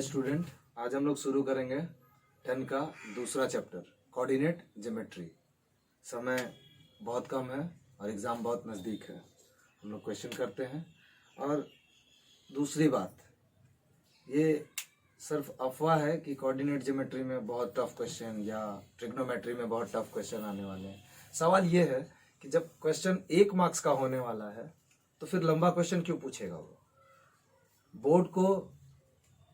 Student, आज हम लोग शुरू करेंगे 10 का दूसरा चैप्टर कोऑर्डिनेट ज्योमेट्री। समय बहुत कम है और एग्ज़ाम बहुत नज़दीक है। हम लोग क्वेश्चन करते हैं। और दूसरी बात, ये सिर्फ अफवाह है कि कोऑर्डिनेट ज्योमेट्री में बहुत टफ क्वेश्चन या ट्रिग्नोमेट्री में बहुत टफ क्वेश्चन आने वाले हैं। सवाल ये है कि जब क्वेश्चन 1 मार्क्स का होने वाला है तो फिर लंबा क्वेश्चन क्यों पूछेगा वो। बोर्ड को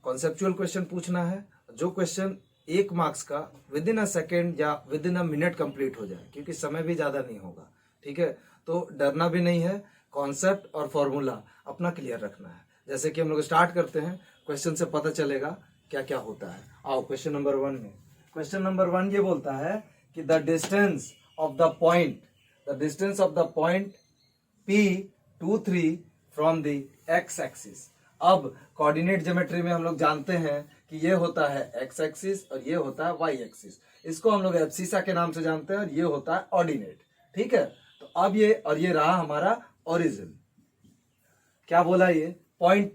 कॉन्सेप्चुअल क्वेश्चन पूछना है, जो क्वेश्चन 1 मार्क्स का विद इन अ सेकेंड या with in a minute complete हो जाए, क्योंकि समय भी ज़्यादा नहीं होगा। ठीक है, तो डरना भी नहीं है। कॉन्सेप्ट और फॉर्मूला अपना क्लियर रखना है। जैसे कि हम लोग स्टार्ट करते हैं, क्वेश्चन से पता चलेगा क्या क्या होता है। आओ क्वेश्चन नंबर 1 में। क्वेश्चन नंबर 1 ये बोलता है कि the distance of the point P23 from the x axis. अब कोऑर्डिनेट ज्योमेट्री में हम लोग जानते हैं कि ये होता है एक्स एक्सिस और ये होता है वाई एक्सिस। इसको हम लोग एब्सिसा के नाम से जानते हैं और ये होता है ऑर्डिनेट। ठीक है, तो अब ये और ये रहा हमारा ओरिजिन। क्या बोला ये? पॉइंट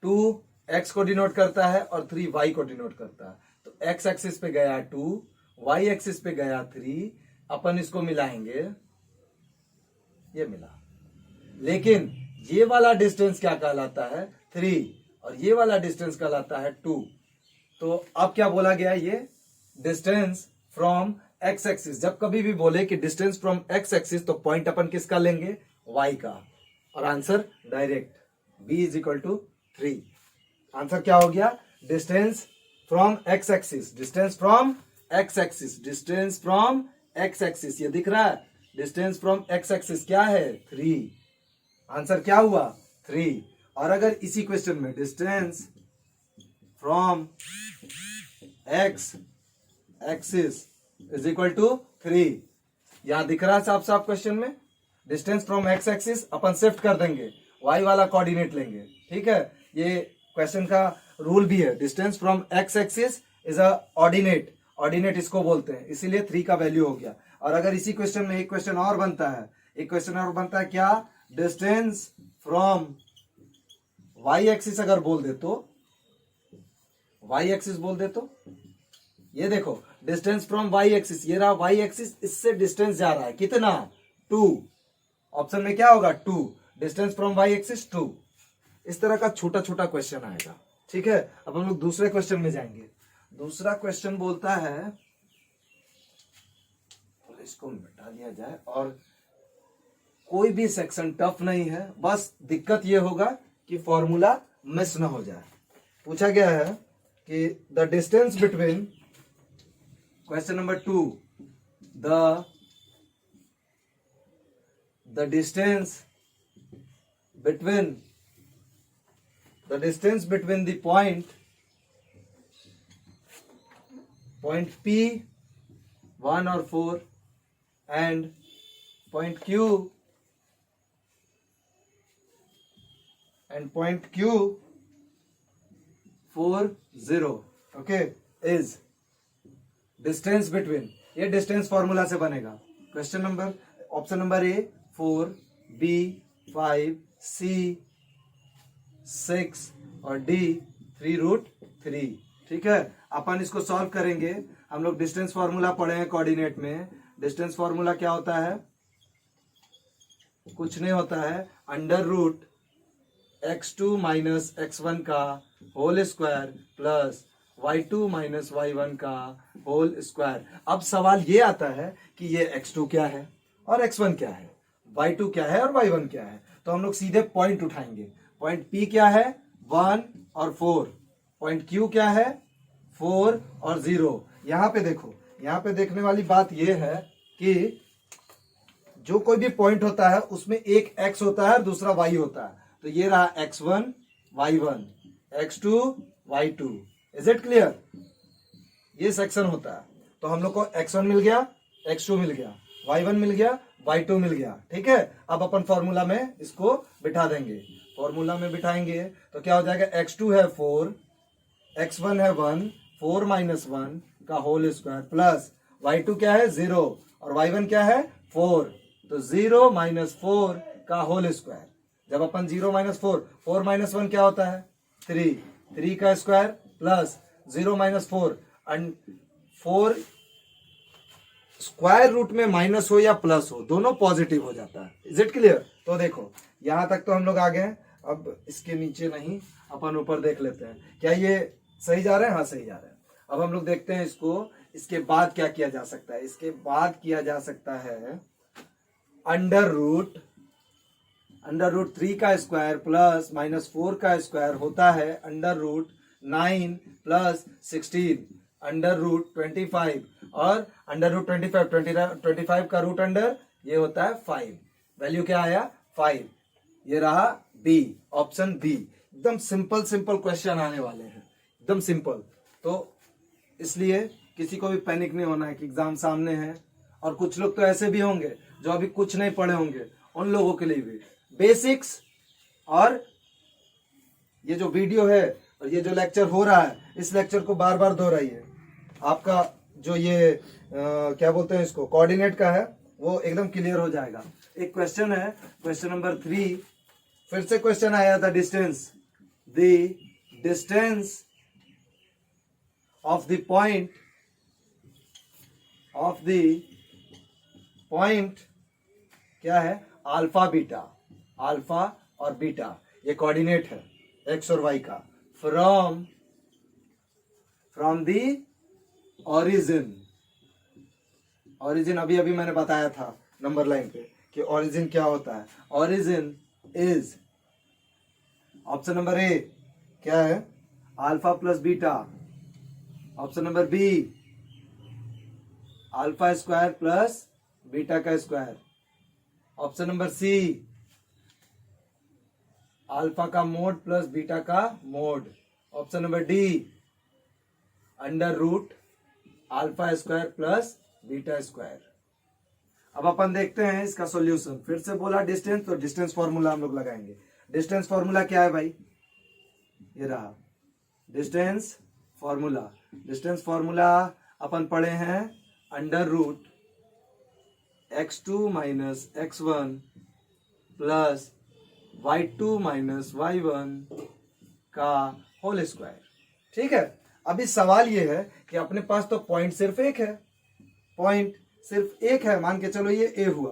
2 एक्स को डिनोट करता है और 3 वाई को डिनोट करता है। तो एक्स एक्सिस पे गया 2, वाई एक्सिस पे गया 3। अपन इसको मिलाएंगे, ये मिला। लेकिन ये वाला डिस्टेंस क्या कहलाता है? 3, और ये वाला डिस्टेंस कहलाता है 2। तो अब क्या बोला गया? ये डिस्टेंस फ्रॉम एक्स एक्सिस। जब कभी भी बोले कि डिस्टेंस फ्रॉम एक्स एक्सिस तो पॉइंट अपन किसका लेंगे? वाई का। और answer direct b is equal to 3। Answer क्या हो गया? Distance from x axis, distance from x axis, distance from x axis. ये दिख रहा है, डिस्टेंस फ्रॉम एक्स एक्सिस क्या है? 3। आंसर क्या हुआ? 3। और अगर इसी क्वेश्चन में distance from x axis is equal to 3, यहां दिख रहा है साफ साफ क्वेश्चन में, डिस्टेंस फ्रॉम एक्स एक्सिस अपन शिफ्ट कर देंगे, वाई वाला कोऑर्डिनेट लेंगे। ठीक है, ये क्वेश्चन का रूल भी है। Distance from x axis is a ordinate, ordinate इसको बोलते हैं, इसीलिए 3 का वैल्यू हो गया। और अगर इसी क्वेश्चन में एक क्वेश्चन और बनता है, क्या? डिस्टेंस फ्रॉम वाई एक्सिस अगर बोल दे तो, वाई एक्सिस बोल दे तो, ये देखो डिस्टेंस फ्रॉम वाई एक्सिस, ये रहा वाई एक्सिस, इससे डिस्टेंस जा रहा है कितना? 2। ऑप्शन में क्या होगा? 2। Distance from y axis 2। इस तरह का छोटा छोटा क्वेश्चन आएगा। ठीक है, अब हम लोग दूसरे क्वेश्चन में जाएंगे। दूसरा क्वेश्चन बोलता है, इसको मिटा दिया जाए, और कोई भी सेक्शन टफ नहीं है, बस दिक्कत ये होगा कि फॉर्मूला मिस ना हो जाए। पूछा गया है कि the distance between, question number 2, the distance between the point P1 और 4 and point Q and point Q40, okay, is distance between, ये डिस्टेंस फॉर्मूला से बनेगा। Question number, option number A 4, B 5, C 6 और D 3√3। ठीक है, अपन इसको solve करेंगे। हम लोग डिस्टेंस फॉर्मूला पढ़े हैं कोऑर्डिनेट में। डिस्टेंस फॉर्मूला क्या होता है? कुछ नहीं होता है, under root x2 minus x1 का whole square plus y2 minus y1 का होल स्क्वायर। अब सवाल ये आता है कि ये x2 क्या है और x1 क्या है, y2 क्या है और y1 क्या है। तो हम लोग सीधे पॉइंट उठाएंगे। पॉइंट P क्या है? 1 और 4। पॉइंट Q क्या है? 4 और 0। यहां पे देखो, यहां पे देखने वाली बात ये है कि जो कोई भी पॉइंट होता है उसमें एक x होता है और दूसरा y होता है। तो ये रहा x1 y1, x2 y2। Is it clear? ये सेक्शन होता है। तो हम लोग को x1 मिल गया, x2 मिल गया, y1 मिल गया, y2 मिल गया। ठीक है, अब अपन फॉर्मूला में इसको बिठा देंगे। फॉर्मूला में बिठाएंगे तो क्या हो जाएगा? x2 है 4, x1 है 1, 4 माइनस 1 का होल स्क्वायर प्लस y2 क्या है? 0 और y1 क्या है? 4। तो 0 माइनस 4 का होल स्क्वायर। जब अपन 0 माइनस 4 माइनस 1 क्या होता है? 3। 3 का square plus 0 minus 4 and 4 square root में माइनस हो या प्लस हो दोनों पॉजिटिव हो जाता है। Is it clear? तो देखो यहां तक तो हम लोग आ गए। अब इसके नीचे नहीं, अपन ऊपर देख लेते हैं क्या ये सही जा रहा है। हाँ सही जा रहा है। अब हम लोग देखते हैं इसको, इसके बाद क्या किया जा सकता है। इसके बाद किया जा सकता है अंडर रूट 3 का स्क्वायर प्लस माइनस 4 का स्क्वायर होता है under root 9 plus 16 under root 25 और अंडर रूट 25 का रूट अंडर ये होता है 5। वैल्यू क्या आया? 5। ये रहा बी, ऑप्शन बी। एकदम सिंपल क्वेश्चन आने वाले हैं, एकदम सिंपल। तो इसलिए किसी को भी पैनिक नहीं होना है कि एग्जाम सामने है। और कुछ लोग तो ऐसे भी होंगे जो अभी कुछ नहीं पढ़े होंगे, उन लोगों के लिए भी बेसिक्स और ये जो वीडियो है और ये जो लेक्चर हो रहा है, इस लेक्चर को बार बार दोहराइए। आपका जो ये क्या बोलते हैं इसको, कोऑर्डिनेट का है, वो एकदम क्लियर हो जाएगा। एक क्वेश्चन है, क्वेश्चन नंबर 3, फिर से क्वेश्चन आया था distance. The distance of the point क्या है? अल्फा बीटा, अल्फा और बीटा ये कोऑर्डिनेट है एक्स और वाई का। फ्रॉम द ओरिजिन अभी मैंने बताया था नंबर लाइन पे कि ओरिजिन क्या होता है। Origin is, option number A क्या है? Alpha plus beta. Option number B alpha square plus beta का square. Option number C alpha का मोड प्लस बीटा का mod. Option number D under root alpha square plus beta square. अब अपन देखते हैं इसका सॉल्यूशन। फिर से बोला डिस्टेंस, तो डिस्टेंस फॉर्मूला हम लोग लगाएंगे। डिस्टेंस फॉर्मूला क्या है भाई? ये रहा डिस्टेंस फॉर्मूला। डिस्टेंस फॉर्मूला अपन पढ़े हैं under root x2 minus x1 plus y2 minus y1 का होल स्क्वायर। ठीक है। अभी सवाल ये है कि अपने पास तो पॉइंट सिर्फ एक है, पॉइंट सिर्फ एक है, मान के चलो ये a हुआ,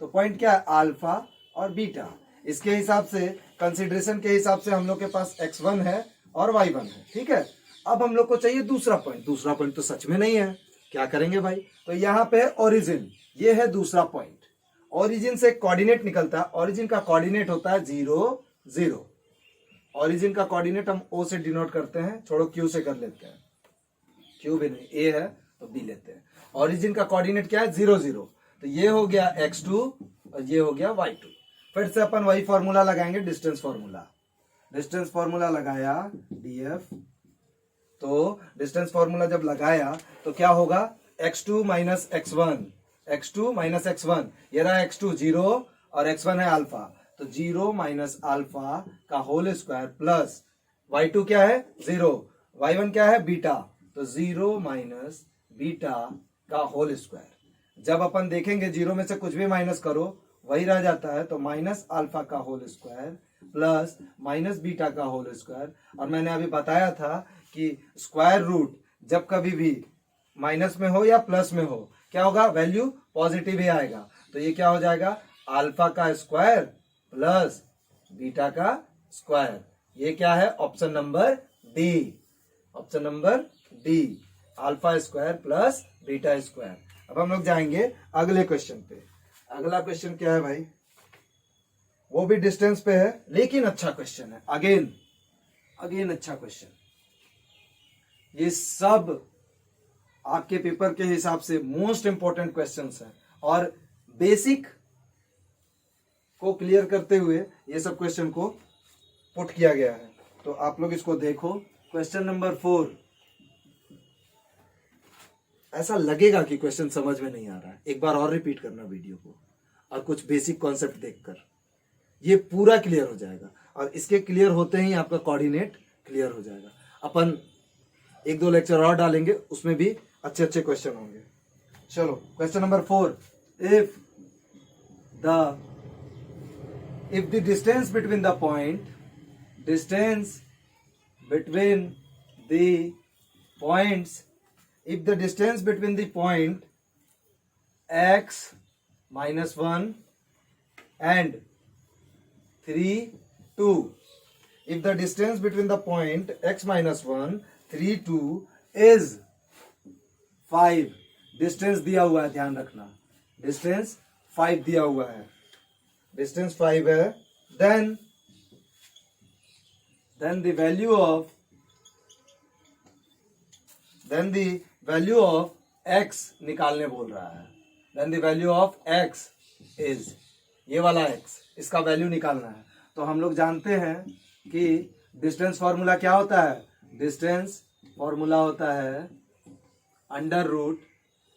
तो पॉइंट क्या है? अल्फा और बीटा। इसके हिसाब से, कंसिडरेशन के हिसाब से हम लोग के पास x1 है और y1 है। ठीक है। अब हम लोग को चाहिए दूसरा पॉइंट। दूसरा पॉइंट तो सच में नहीं है, क्या करेंगे भाई? तो यहाँ पे ओरिजिन, ये है दूसरा पॉइंट। ओरिजिन से कोऑर्डिनेट निकलता है, ओरिजिन का कोऑर्डिनेट होता है 0 0। ओरिजिन का कोऑर्डिनेट हम O से डिनोट करते हैं, छोड़ो Q से कर लेते हैं, Q भी नहीं, A है तो B लेते हैं। ओरिजिन का कोऑर्डिनेट क्या है? 0 0। तो ये हो गया x2 और ये हो गया y2। फिर से अपन वही फॉर्मूला लगाएंगे, डिस्टेंस फॉर्मूला। डिस्टेंस फॉर्मूला लगाया df, तो डिस्टेंस फॉर्मूला जब लगाया तो क्या होगा? x2 minus x1, x2 minus x1, ये रहा x2 0 और x1 है अल्फा, तो 0 माइनस अल्फा का होल स्क्वायर प्लस y2 क्या है? 0, y1 क्या है? बीटा, तो 0 माइनस बीटा का होल स्क्वायर। जब अपन देखेंगे 0 में से कुछ भी माइनस करो वही रह जाता है, तो माइनस अल्फा का whole square plus minus beta का होल स्क्वायर। और मैंने अभी बताया था कि स्क्वायर रूट जब कभी भी माइनस में हो या प्लस में हो क्या होगा? वैल्यू पॉजिटिव ही आएगा। तो ये क्या हो जाएगा? अल्फा का स्क्वायर प्लस बीटा का स्क्वायर। ये क्या है? Option number D, option number D, alpha square plus beta square. अब हम लोग जाएंगे अगले क्वेश्चन पे। अगला क्वेश्चन क्या है भाई? वो भी डिस्टेंस पे है लेकिन अच्छा क्वेश्चन है। अगेन अच्छा क्वेश्चन। ये सब आपके पेपर के हिसाब से मोस्ट इंपॉर्टेंट क्वेश्चंस हैं और बेसिक को क्लियर करते हुए ये सब क्वेश्चन को पुट किया गया है। तो आप लोग इसको देखो। Question number 4। ऐसा लगेगा कि क्वेश्चन समझ में नहीं आ रहा है, एक बार और रिपीट करना वीडियो को और कुछ बेसिक कॉन्सेप्ट देखकर, ये पूरा क्लियर हो जाएगा। और इसके क्लियर होते ही आपका कोऑर्डिनेट क्लियर हो जाएगा। अपन 1-2 लेक्चर और डालेंगे, उसमें भी अच्छे अच्छे क्वेश्चन होंगे। चलो question number 4। If the distance between the points, if the distance between the point x minus 1 and 3 2, if the distance between the point x minus 1 3 2 is 5, distance दिया हुआ है, ध्यान रखना डिस्टेंस 5 दिया हुआ है, डिस्टेंस 5 है, then the value of x निकालने बोल रहा है, then the value of x is ये वाला x, इसका वैल्यू निकालना है। तो हम लोग जानते हैं कि डिस्टेंस फॉर्मूला क्या होता है, डिस्टेंस फॉर्मूला होता है under root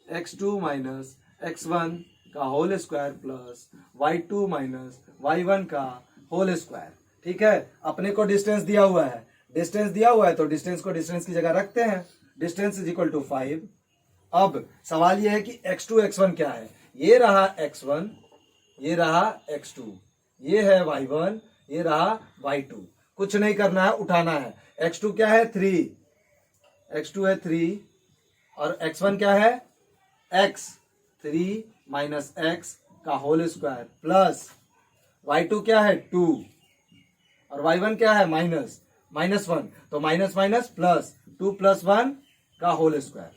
x2 minus x1 का whole square plus y2 minus y1 का होल स्क्वायर। ठीक है, अपने को डिस्टेंस दिया हुआ है, डिस्टेंस दिया हुआ है तो डिस्टेंस को डिस्टेंस की जगह रखते हैं, डिस्टेंस इज इक्वल टू 5। अब सवाल यह है कि x2 x1 क्या है, ये रहा x1, ये रहा x2, ये है y1, ये रहा y2। कुछ नहीं करना है, उठाना है। x2 क्या है 3, x2 है 3 और x1 क्या है x, 3 माइनस x का होल स्क्वायर प्लस y2 क्या है 2 और y1 क्या है माइनस 1, तो माइनस माइनस प्लस 2 प्लस 1 का होल स्क्वायर।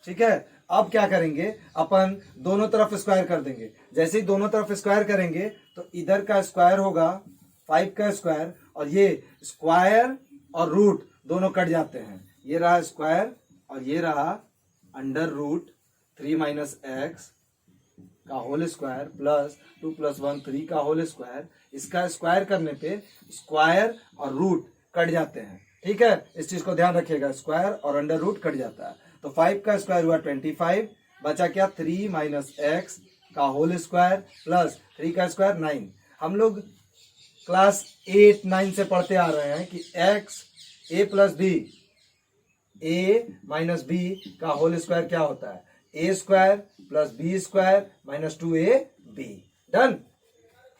ठीक है, अब क्या करेंगे, अपन दोनों तरफ स्क्वायर कर देंगे। जैसे ही दोनों तरफ स्क्वायर करेंगे तो इधर का स्क्वायर होगा 5 का स्क्वायर, और ये स्क्वायर और रूट दोनों कट जाते हैं, ये रहा स्क्वायर और ये रहा अंडर रूट 3 माइनस एक्स का होल स्क्वायर प्लस 2 प्लस 1 3 का होल स्क्वायर। इसका स्क्वायर करने पे स्क्वायर और रूट कट जाते हैं। ठीक है, इस चीज को ध्यान रखिएगा, स्क्वायर और अंडर रूट कट जाता है। तो 5 का स्क्वायर हुआ 25, बचा क्या 3 माइनस एक्स का होल स्क्वायर प्लस 3 का स्क्वायर 9। हम लोग क्लास 8 9 से पढ़ते आ रहे हैं कि x A plus B, A minus B का होल स्क्वायर क्या होता है, A square plus B square minus 2ab। Done,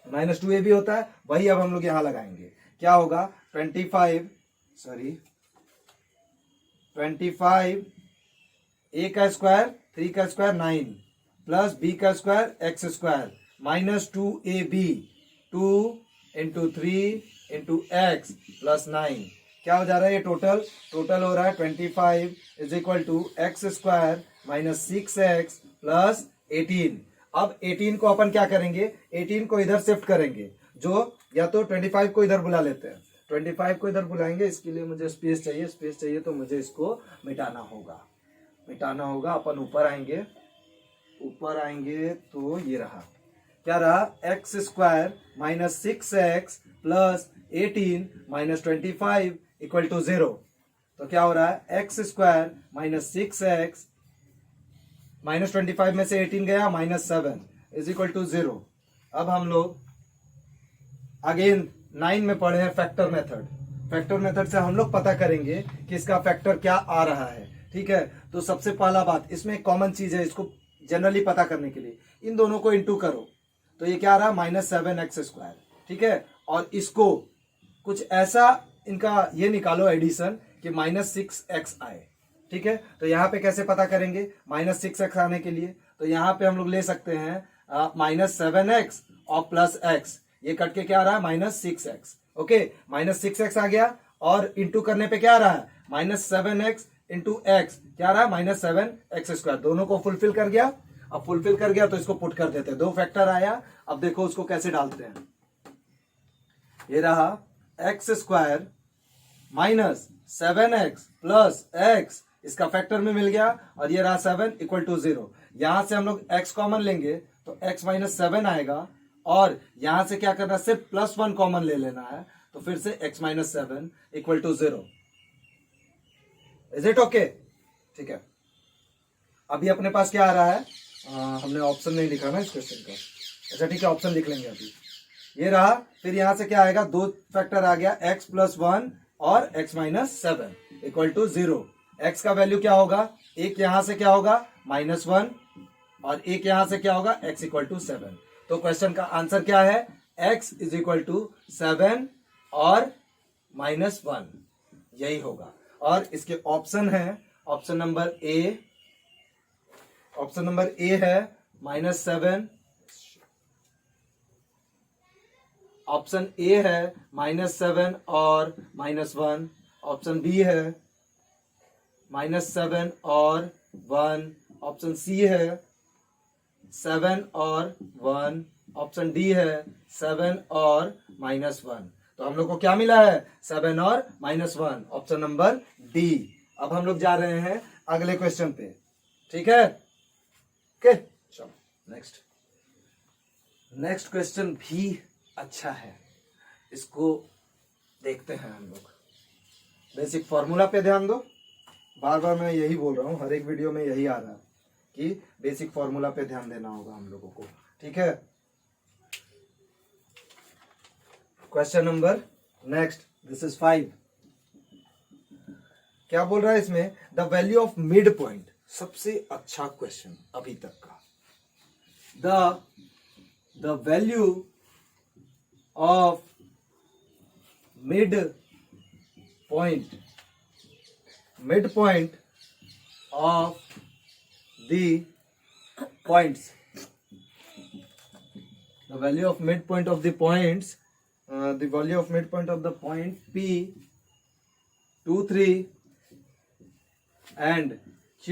minus 2ab होता है, वही अब हम लोग यहां लगाएंगे। क्या होगा 25 ए का स्क्वायर 3 का स्क्वायर 9 प्लस बी का square x square minus 2ab, 2 into 3 into x plus 9। क्या हो जा रहा है, ये टोटल हो रहा है 25 is equal to x square minus 6x plus 18। अब 18 को अपन क्या करेंगे, 18 को इधर शिफ्ट करेंगे, जो या तो 25 को इधर बुला लेते हैं, 25 को इधर बुलाएंगे। इसके लिए मुझे स्पेस चाहिए तो मुझे इसको मिटाना होगा। अपन ऊपर आएंगे तो ये रहा, क्या रहा, x square minus 6x plus 18 minus 25 equal to 0। तो क्या हो रहा है, x square minus 6x minus 25 में से 18 गया माइनस 7 इज इक्वल टू 0। अब हम लोग अगेन 9 में पढ़े हैं फैक्टर मेथड से हम लोग पता करेंगे कि इसका फैक्टर क्या आ रहा है। ठीक है, तो सबसे पहला बात, इसमें कॉमन चीज है, इसको जनरली पता करने के लिए इन दोनों को इंटू करो, तो ये क्या आ रहा है माइनस 7x स्क्वायर। ठीक है, और इसको कुछ ऐसा इनका ये निकालो एडिशन कि माइनस 6x आए। ठीक है, तो यहाँ पे कैसे पता करेंगे माइनस 6x आने के लिए, तो यहाँ पे हम लोग ले सकते हैं माइनस 7x और प्लस x, ये कट के क्या आ रहा है minus 6x। Okay, minus 6x आ गया और इंटू करने पे क्या आ रहा है माइनस 7x इंटू x, क्या आ रहा है माइनस 7x स्क्वायर। दोनों को फुलफिल कर गया, अब फुलफिल कर गया तो इसको पुट कर देते हैं, 2 फैक्टर आया। अब देखो उसको कैसे डालते हैं, ये रहा x square minus 7x plus x, इसका फैक्टर में मिल गया, और ये रहा 7 इक्वल टू 0। यहां से हम लोग x कॉमन लेंगे तो x माइनस 7 आएगा, और यहां से क्या करना है, सिर्फ प्लस 1 कॉमन ले लेना है, तो फिर से x minus 7 equal to 0। Is it okay? ठीक है, अभी अपने पास क्या आ रहा है, हमने ऑप्शन नहीं लिखा ना इस क्वेश्चन का। अच्छा ठीक है, ऑप्शन लिख लेंगे अभी। ये रहा, फिर यहां से क्या आएगा, 2 फैक्टर आ गया, x प्लस 1 और x minus 7 equal to 0। x का वैल्यू क्या होगा, एक यहां से क्या होगा माइनस 1 और एक यहां से क्या होगा x इक्वल टू 7। तो क्वेश्चन का आंसर क्या है, x इज इक्वल टू 7 और माइनस 1। यही होगा। और इसके ऑप्शन है, ऑप्शन नंबर ए है -7, ऑप्शन ए है -7 और -1, ऑप्शन बी है -7 और 1, ऑप्शन सी है 7 और 1, ऑप्शन डी है 7 और -1। तो हम लोग को क्या मिला है? 7 और -1, ऑप्शन नंबर डी। अब हम लोग जा रहे हैं अगले क्वेश्चन पे, ठीक है? ओके, चलो नेक्स्ट क्वेश्चन भी अच्छा है, इसको देखते हैं हम लोग। बेसिक फॉर्मूला पे ध्यान दो, बार बार मैं यही बोल रहा हूँ, हर एक वीडियो में यही आ रहा है कि बेसिक फॉर्मूला पे ध्यान देना होगा हम लोगों को, ठीक है? Question number next, this is 5। क्या बोल रहा है इसमें? The value of mid point, सबसे अच्छा क्वेश्चन अभी तक का। The value of mid point of the points, the value of midpoint of the points, the value of midpoint of the point P 2 3 and Q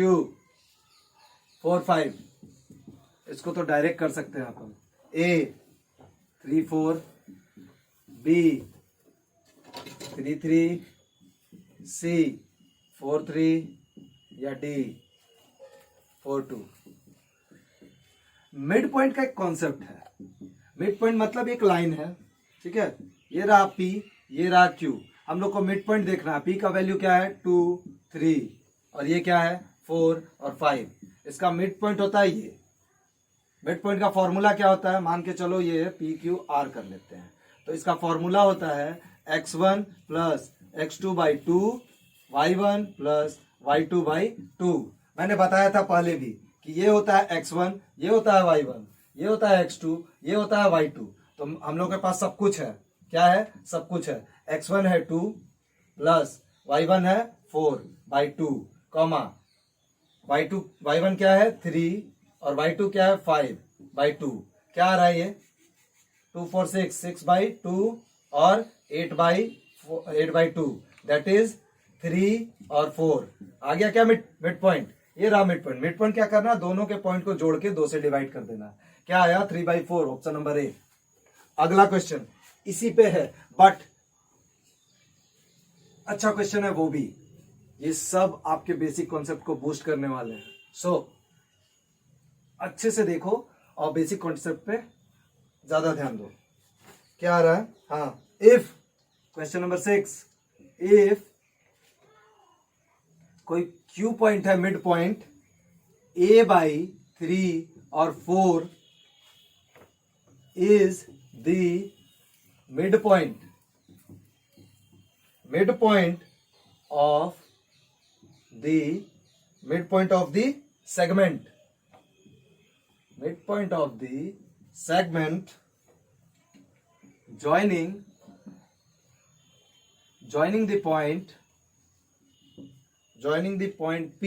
4 5। इसको तो direct कर सकते हैं अपन, A 3 4, B 3 3, C 4 3 या D 4 2। मिड पॉइंट का एक concept है। Mid point मतलब एक लाइन है, ठीक है? ये रहा P, ये रहा Q। हम लोग को मिड पॉइंट देखना है। P का वैल्यू क्या है? 2 3, और ये क्या है? 4 और 5। इसका मिड पॉइंट होता है ये। मिड पॉइंट का फॉर्मूला क्या होता है? मान के चलो ये PQR कर लेते हैं, तो इसका फॉर्मूला होता है x1 plus x2/2, y1 plus y2/2। मैंने बताया था पहले भी कि ये होता है x1, ये होता है y1, ये होता है x2, ये होता है y2। तो हम लोग के पास सब कुछ है। क्या है? सब कुछ है। x1 है 2 प्लस y1 है 4/2, कॉमा y1 क्या है? 3 और y2 क्या है? 5/2। क्या आ रहा है ये? 2 4 6, 6/2 और 8/2, दैट इज 3 और 4। आ गया क्या मिड पॉइंट? ये रहा मिड पॉइंट। मिड पॉइंट क्या करना? दोनों के पॉइंट को जोड़ के 2 से डिवाइड कर देना। क्या आया? 3/4, ऑप्शन नंबर ए। अगला क्वेश्चन इसी पे है, बट अच्छा क्वेश्चन है वो भी। ये सब आपके बेसिक कॉन्सेप्ट को बूस्ट करने वाले हैं। सो अच्छे से देखो और बेसिक कॉन्सेप्ट पे ज्यादा ध्यान दो। क्या आ रहा है? हाँ, इफ क्वेश्चन नंबर 6, इफ कोई क्यू पॉइंट है, मिड पॉइंट A/3 और 4 is the mid point of the segment, midpoint of the segment joining the point P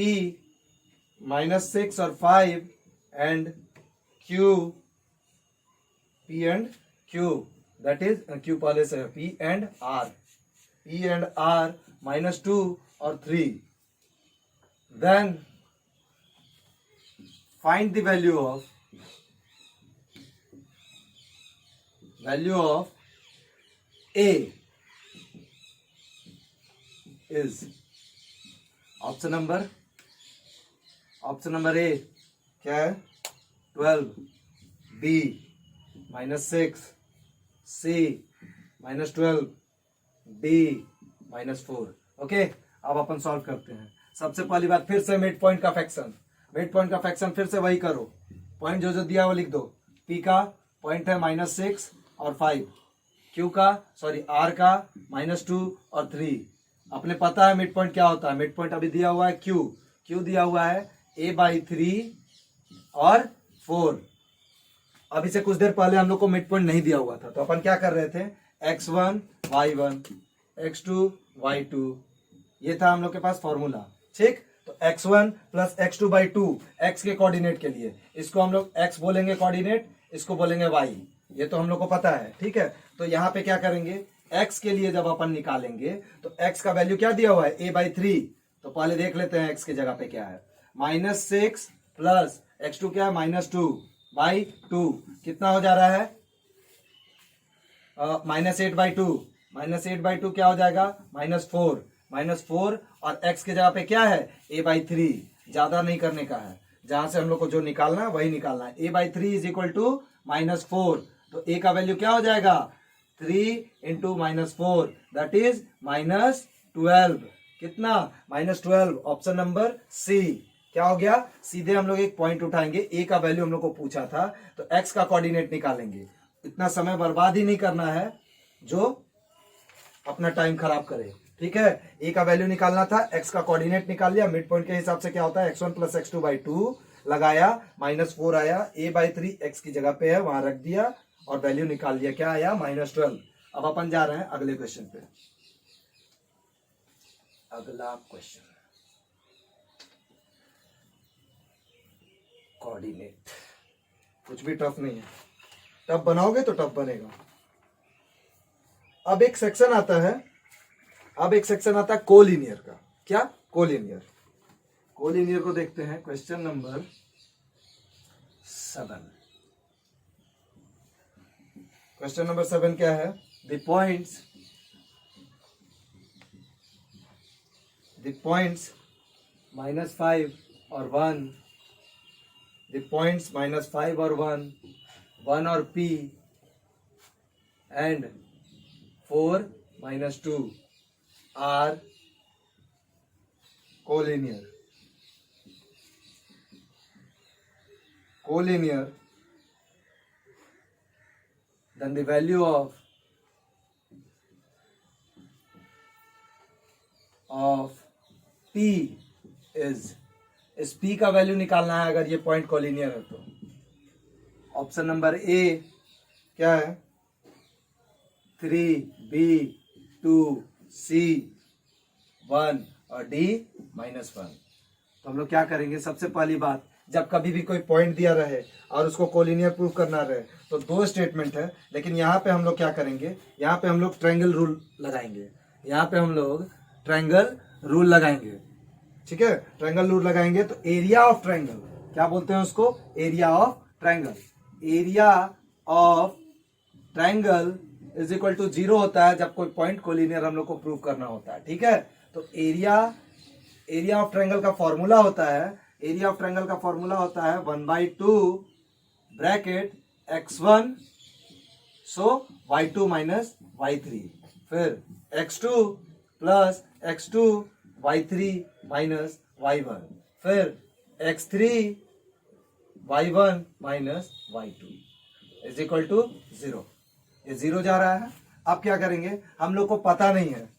-6 or 5 and P and Q, that is Q पहले से है, P and R -2 or 3, then find the value of A is option number A क्या है? 12, B -6, C -12, D -4। Okay, अब अपन solve करते हैं। सबसे पहली बात, फिर से मिड पॉइंट का फ्रैक्शन फिर से वही करो। पॉइंट जो दिया वो लिख दो। P का पॉइंट है -6 और 5, Q का R का -2 और 3। अपने पता है मिड पॉइंट क्या होता है। मिड पॉइंट अभी दिया हुआ है Q दिया हुआ है A/3 और 4। अभी से कुछ देर पहले हम लोग को मिड पॉइंट नहीं दिया हुआ था, तो अपन क्या कर रहे थे? x1 y1, x2 y2, ये था हम लोग के पास फॉर्मूला, ठीक। तो x1 plus x2 by 2 x के कोऑर्डिनेट के लिए, इसको हम लोग x बोलेंगे कोऑर्डिनेट, इसको बोलेंगे y, ये तो हम लोग को पता है, ठीक है। तो यहाँ पे क्या करेंगे, x के लिए जब अपन निकालेंगे तो x का वैल्यू क्या दिया हुआ है, a बाई 3। तो पहले देख लेते हैं x की जगह पे क्या है, -6 प्लस x2 क्या है, -2 बाई 2, कितना हो जा रहा है, -8 बाई 2, -8 बाई 2 क्या हो जाएगा, -4 और x की जगह पे क्या है, a बाई 3, ज्यादा नहीं करने का है, जहां से हम लोग को जो निकालना है वही निकालना है। a by 3 is equal to -4, तो a का वैल्यू क्या हो जाएगा, 3 इंटू -4 दैट इज -12, कितना, -12, ऑप्शन नंबर सी। क्या हो गया, सीधे हम लोग एक पॉइंट उठाएंगे, a का वैल्यू हम लोग को पूछा था तो x का कोऑर्डिनेट निकालेंगे, इतना समय बर्बाद ही नहीं करना है जो अपना टाइम खराब करे, ठीक है। a का वैल्यू निकालना था, x का कोऑर्डिनेट निकाल लिया, मिड पॉइंट के हिसाब से क्या होता है, x1 प्लस x2 बाई 2 लगाया, -4 आया, a बाई 3 x की जगह पे है वहां रख दिया और वैल्यू निकाल लिया, क्या आया, -12। अब अपन जा रहे हैं अगले क्वेश्चन पे। अगला क्वेश्चन, कोऑर्डिनेट, कुछ भी टफ नहीं है, टफ बनाओगे तो टफ बनेगा। अब एक सेक्शन आता है, कोलिनियर का, क्या, कोलिनियर। कोलिनियर को देखते हैं, क्वेश्चन नंबर 7। क्वेश्चन नंबर 7 क्या है, द पॉइंट्स -5 और 1, the points -5 और 1 और P and 4 -2 are collinear. Then the value of P is, इस P का वैल्यू निकालना है अगर ये पॉइंट कोलिनियर है तो। ऑप्शन नंबर ए क्या है, 3, B, 2, C, 1 और D -1। तो हम लोग क्या करेंगे, सबसे पहली बात, जब कभी भी कोई पॉइंट दिया रहे और उसको कोलिनियर प्रूव करना रहे तो दो स्टेटमेंट है, लेकिन यहाँ पे हम लोग क्या करेंगे, यहाँ पे हम लोग ट्रायंगल रूल लगाएंगे, ठीक है। ट्रायंगल रूल लगाएंगे तो एरिया ऑफ ट्रायंगल, क्या बोलते हैं उसको, area of triangle is equal to 0 होता है जब कोई पॉइंट कोलिनियर हम लोग को प्रूव करना होता है, ठीक है। तो एरिया ऑफ ट्रायंगल का फॉर्मूला होता है 1/2 ब्रैकेट x1 सो y2 माइनस y3, फिर x2 plus x2 y3 minus y1, फिर x3 y1 minus y2 is equal to 0। ये 0 जा रहा है। अब क्या करेंगे, हम लोग को पता नहीं है,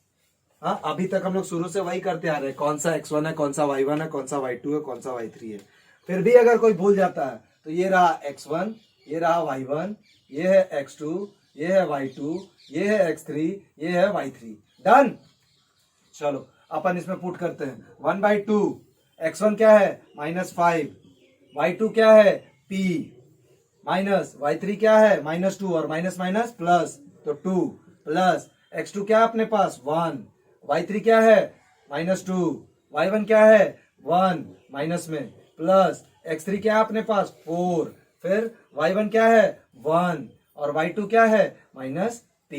हाँ, अभी तक हम लोग शुरू से वही करते आ रहे हैं, कौन सा x1 है, कौन सा y1 है, कौन सा y2 है, कौन सा y3 है। फिर भी अगर कोई भूल जाता है तो ये रहा x1, ये रहा y1, ये है x2, ये है y2, ये है x3, ये है y3, डन। चलो अपन इसमें पुट करते हैं, 1/2, x1 क्या है -5, y2 क्या है p, माइनस y3 क्या है -2 और माइनस माइनस प्लस, तो 2 प्लस x2 क्या है अपने पास 1, y3 क्या है -2, y1 क्या है 1 माइनस में, प्लस x3 क्या है अपने पास 4, फिर y1 क्या है 1 और y2 क्या है -p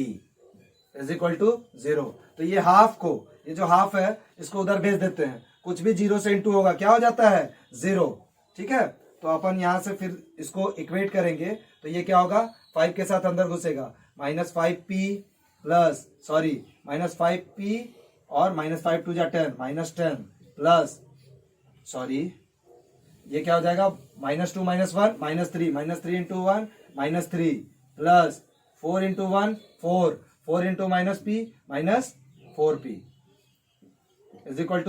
इज इक्वल टू 0। तो ये हाफ को, ये जो हाफ है इसको उधर भेज देते हैं, कुछ भी 0 से इंटू होगा क्या हो जाता है 0, ठीक है। तो अपन यहां से फिर इसको इक्वेट करेंगे तो ये क्या होगा, 5 के साथ अंदर घुसेगा, -5p और -5 2 10 -10 प्लस, ये क्या हो जाएगा -2 -1 -3 into 1 -3 plus 4 into 1 4 into -p -4p is equal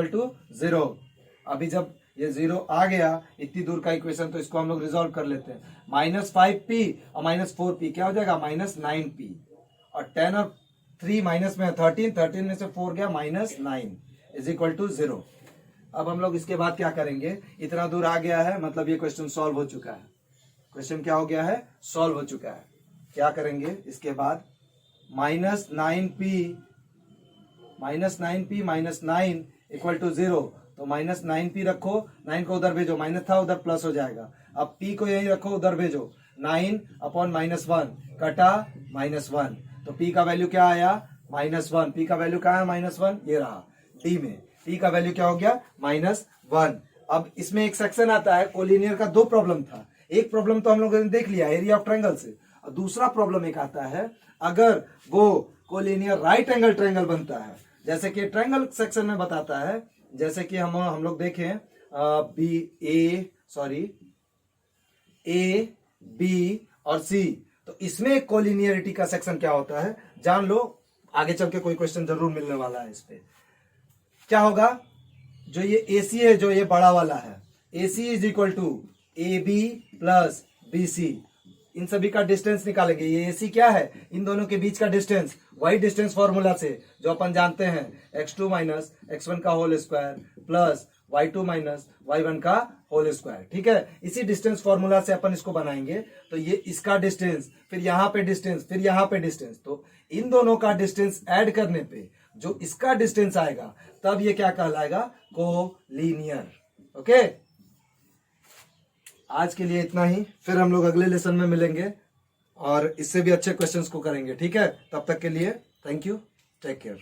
to 0। अभी जब ये 0 आ गया इतनी दूर का इक्वेशन, तो इसको हम लोग रिजॉल्व कर लेते हैं, -5p और -4p क्या हो जाएगा -9p, और 10 और 3 माइनस में 13, 13 में से 4 गया -9 इज इक्वल टू 0। अब हम लोग इसके बाद क्या करेंगे, इतना दूर आ गया है मतलब ये क्वेश्चन सॉल्व हो चुका है। क्वेश्चन क्या हो गया है, सॉल्व हो चुका है। क्या करेंगे इसके बाद, -9p -9 इक्वल टू 0, तो -9p रखो, 9 को उधर भेजो, माइनस था उधर प्लस हो जाएगा। अब p को यहीं रखो, उधर भेजो, 9/-1 कटा -1, तो p का वैल्यू क्या आया, -1। p का वैल्यू क्या है, -1, ये रहा d में, p का वैल्यू क्या हो गया, -1। अब इसमें एक सेक्शन आता है, कोलिनियर का 2 प्रॉब्लम था। एक प्रॉब्लम तो हम लोगों ने देख लिया एरिया ऑफ ट्रायंगल से, और दूसरा प्रॉब्लम एक आता है अगर वो कोलिनियर राइट एंगल ट्रायंगल बनता है, जैसे कि ट्रायंगल सेक्शन में बताता है, जैसे कि हम लोग देखें ए बी और सी, तो इसमें कोलिनियरिटी का सेक्शन क्या होता है जान लो, आगे चल के कोई क्वेश्चन जरूर मिलने वाला है इस पे। क्या होगा, जो ये AC है, जो ये बड़ा वाला है, AC is equal to AB plus BC, इन सभी का डिस्टेंस निकालेंगे। ये AC क्या है, इन दोनों के बीच का डिस्टेंस, वही डिस्टेंस फॉर्मूला से जो अपन जानते हैं, x2 माइनस x1 का whole square plus y2 minus y1 का होल स्क्वायर। ठीक है, इसी डिस्टेंस फॉर्मूला से अपन इसको बनाएंगे। तो ये इसका डिस्टेंस, फिर यहाँ पे डिस्टेंस, फिर यहाँ पे डिस्टेंस, तो इन दोनों का डिस्टेंस ऐड करने पे जो इसका डिस्टेंस आएगा, तब ये क्या कहलाएगा, कोलिनियर। ओके, आज के लिए इतना ही, फिर हम लोग अगले लेसन में मिलेंगे और इससे भी अच्छे क्वेश्चंस को करेंगे। ठीक है, तब तक के लिए थैंक यू, टेक केयर।